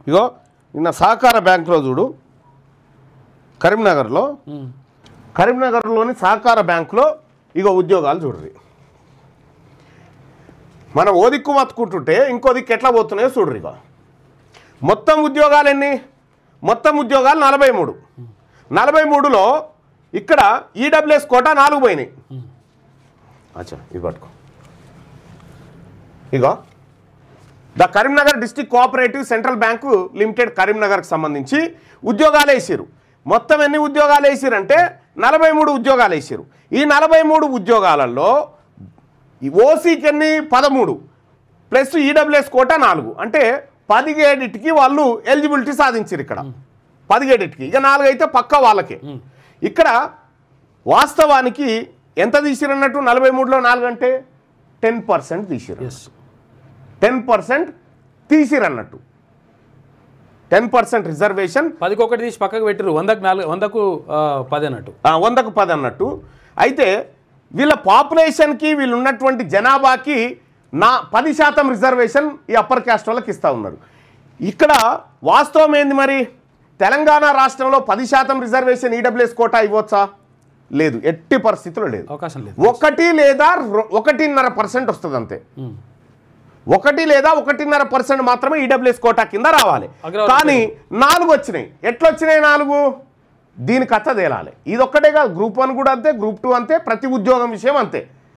ఇగో నిన్న సహకార బ్యాంకులో చూడు, కరీంనగర్లోని సహకార బ్యాంకులో ఇగో ఉద్యోగాలు చూడండి. మనం ఓ దిక్కు మత్తుకుంటుంటే ఇంకో దిక్కు ఎట్లా పోతున్నాయో చూడరు. ఇక మొత్తం ఉద్యోగాలు ఎన్ని? మొత్తం ఉద్యోగాలు 43. 43లో ఇక్కడ ఈడబ్ల్యూఎస్ కోటా 4 పోయినాయి. అచ్చా ఇది పట్టుకో. ఇగో the Karimnagar district cooperative central bank limited కరీంనగర్కి సంబంధించి ఉద్యోగాలు వేసారు. మొత్తం ఎన్ని ఉద్యోగాలు వేసారంటే 43 ఉద్యోగాలు వేసారు. ఈ 43 ఉద్యోగాలలో ఓసీకి ఎన్ని 13 ప్లస్ ఈడబ్ల్యూఎస్ కోటా 4 అంటే 17కి వాళ్ళు ఎలిజిబిలిటీ సాధించారు. ఇక్కడ 17కి ఇక 4 అయితే పక్క వాళ్ళకే. ఇక్కడ వాస్తవానికి ఎంత తీసిరు అన్నట్టు 43లో 4 అంటే 10% తీసిరు. 10% తీసిరు అన్నట్టు. 10% రిజర్వేషన్ 10కి 1 తీసి పక్కకు పెట్టిరు. 100కు 10 అన్నట్టు. 100కు 10 అన్నట్టు. అయితే వీళ్ళ పాపులేషన్కి వీళ్ళు ఉన్నటువంటి జనాభాకి 10% రిజర్వేషన్ ఈ అప్పర్ క్యాస్ట్ వాళ్ళకి ఇస్తూ ఉన్నారు. ఇక్కడ వాస్తవం ఏంది మరి? తెలంగాణ రాష్ట్రంలో 10% రిజర్వేషన్ ఈడబ్ల్యూఎస్ కోటా ఇవ్వచ్చా? లేదు, ఎట్టి పరిస్థితుల్లో లేదు. అవకాశం లేదు. 1 లేదా 1.5% వస్తుంది అంతే. 1 లేదా 1.5% మాత్రమే ఈడబ్ల్యూఎస్ కోటా కింద రావాలి. కానీ 4 వచ్చినాయి. ఎట్లొచ్చినాయి 4? దీని కథ తేలాలి. ఇది ఒక్కటే కాదు, గ్రూప్ 1 కూడా అంతే, గ్రూప్ 2 అంతే, ప్రతి ఉద్యోగం విషయం అంతే.